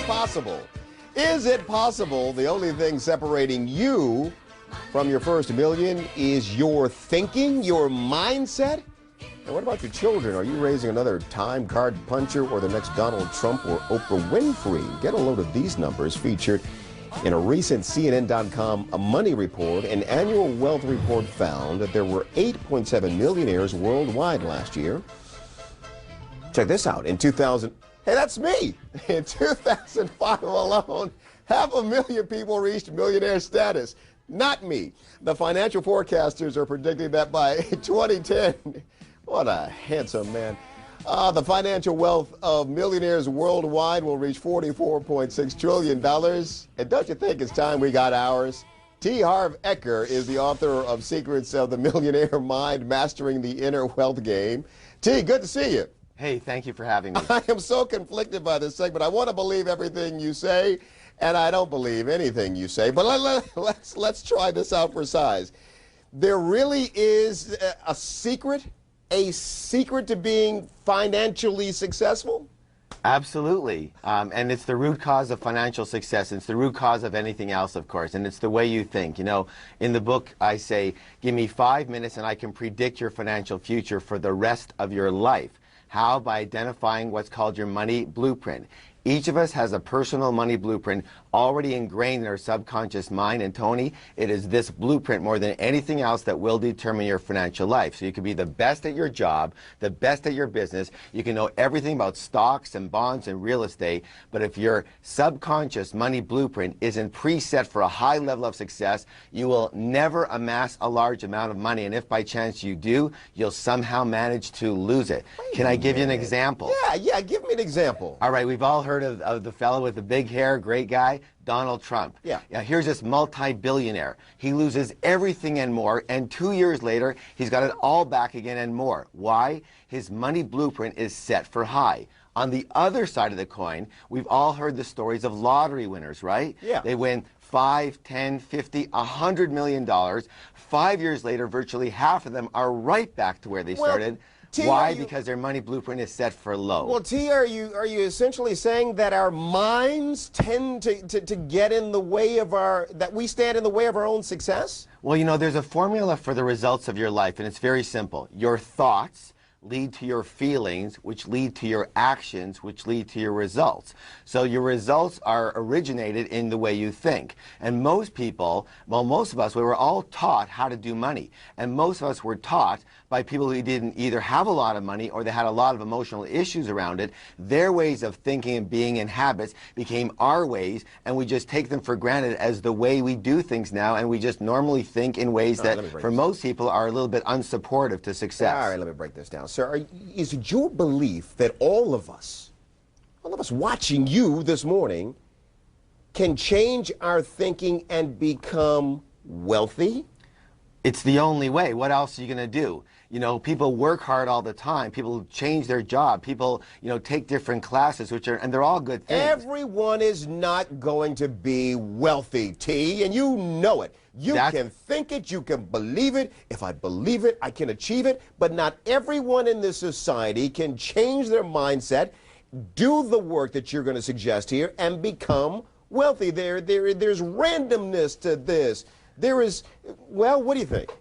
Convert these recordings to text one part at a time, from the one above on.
possible? Is it possible the only thing separating you from your first million is your thinking, your mindset? And what about your children? Are you raising another time card puncher or the next Donald Trump or Oprah Winfrey? Get a load of these numbers featured in a recent CNN.com money report. An annual wealth report found that there were 8.7 millionaires worldwide last year. Check this out. In 2000, hey, that's me. In 2005 alone, 500,000 people reached millionaire status. Not me. The financial forecasters are predicting that by 2010, what a handsome man. The financial wealth of millionaires worldwide will reach $44.6 trillion. And don't you think it's time we got ours? Harv Ekeron is the author of Secrets of the Millionaire Mind, Mastering the Inner Wealth Game. Good to see you. Hey, thank you for having me. I am so conflicted by this segment. I want to believe everything you say, and I don't believe anything you say. But let's try this out for size. There really is a secret to being financially successful? Absolutely. And it's the root cause of financial success. It's the root cause of anything else, of course. And it's the way you think. You know, in the book, I say, give me 5 minutes and I can predict your financial future for the rest of your life. How? By identifying what's called your money blueprint. Each of us has a personal money blueprint already ingrained in our subconscious mind. And Tony, it is this blueprint more than anything else that will determine your financial life. So you can be the best at your job, the best at your business. You can know everything about stocks and bonds and real estate. But if your subconscious money blueprint isn't preset for a high level of success, you will never amass a large amount of money. And if by chance you do, you'll somehow manage to lose it. Can I give you an example? Yeah, give me an example. All right, we've all heard of the fellow with the big hair, great guy, Donald Trump. Yeah. Here's this multi-billionaire. He loses everything and more, and 2 years later, he's got it all back again and more. Why? His money blueprint is set for high. On the other side of the coin, we've all heard the stories of lottery winners, right? Yeah. They win 5, 10, 50, $100 million. 5 years later, virtually half of them are right back to where they started. Why? Because their money blueprint is set for low. Well, are you essentially saying that our minds tend to get in the way of that we stand in the way of our own success? Well, you know, there's a formula for the results of your life, and it's very simple. Your thoughts lead to your feelings, which lead to your actions, which lead to your results. So your results are originated in the way you think. And most people, well, most of us, we were all taught how to do money. And most of us were taught by people who didn't either have a lot of money or they had a lot of emotional issues around it. Their ways of thinking and being and habits became our ways, and we just take them for granted as the way we do things now, and we just normally think in ways that for most people are a little bit unsupportive to success. All right, let me break this down. Sir, is it your belief that all of us watching you this morning can change our thinking and become wealthy? It's the only way. What else are you going to do? You know, people work hard all the time. People change their job. People, you know, take different classes, and they're all good things. Everyone is not going to be wealthy, and you know it. You can think it, you can believe it. If I believe it, I can achieve it. But not everyone in this society can change their mindset, do the work that you're going to suggest here, and become wealthy. There's randomness to this. There is, well, what do you think?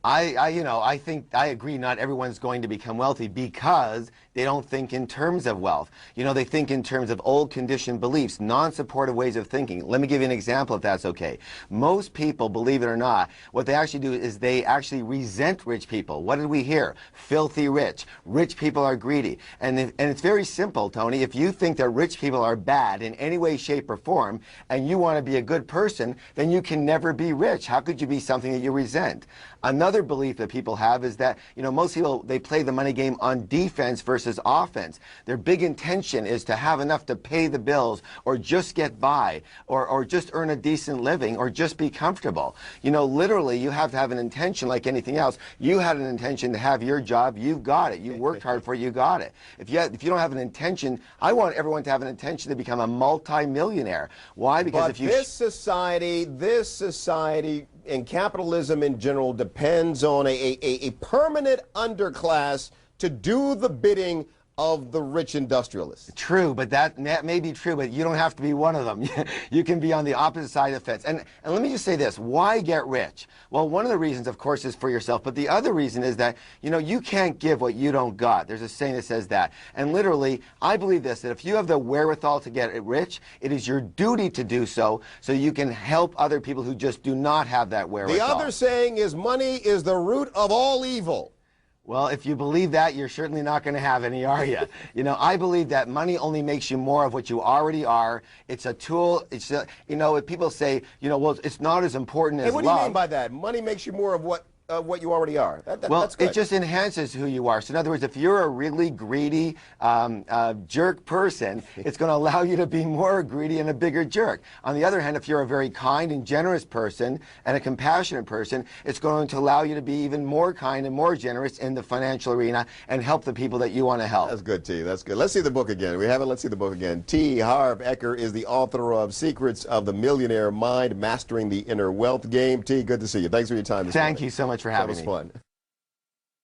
I think I agree not everyone's going to become wealthy because they don't think in terms of wealth. You know, they think in terms of old conditioned beliefs, non-supportive ways of thinking. Let me give you an example if that's okay. Most people, believe it or not, what they actually do is they actually resent rich people. What did we hear? Filthy rich. Rich people are greedy. And it's very simple, Tony. If you think that rich people are bad in any way, shape, or form, and you want to be a good person, then you can never be rich. How could you be something that you resent? Another belief that people have is that, you know, most people, they play the money game on defense versus offense. Their big intention is to have enough to pay the bills or just get by or just earn a decent living or just be comfortable. You know, literally, you have to have an intention like anything else. You had an intention to have your job, you've got it. You worked hard for it, you got it. If you don't have an intention, I want everyone to have an intention to become a multi-millionaire. Why? Because if you... This society and capitalism in general depends on a permanent underclass to do the bidding of the rich industrialists. True, but that may be true, but you don't have to be one of them. You can be on the opposite side of the fence. And let me just say this, why get rich? Well, one of the reasons, of course, is for yourself, but the other reason is that, you know, you can't give what you don't got. There's a saying that says that. And literally, I believe this, that if you have the wherewithal to get rich, it is your duty to do so, so you can help other people who just do not have that wherewithal. The other saying is money is the root of all evil. Well, if you believe that, you're certainly not going to have any, are you? You know, I believe that money only makes you more of what you already are. It's a tool. It's a, you know, if people say, you know, well, it's not as important as Hey, what love. do you mean by that? Money makes you more of what you already are. Well, that's good. it just enhances who you are. So in other words, if you're a really greedy jerk person, it's going to allow you to be more greedy and a bigger jerk. On the other hand, if you're a very kind and generous person and a compassionate person, it's going to allow you to be even more kind and more generous in the financial arena and help the people that you want to help. That's good, T. That's good. Let's see the book again. We have it. Let's see the book again. T. Harv Eker is the author of Secrets of the Millionaire Mind, Mastering the Inner Wealth Game. T, good to see you. Thanks for your time this morning. Thank you so much for having me. That was fun.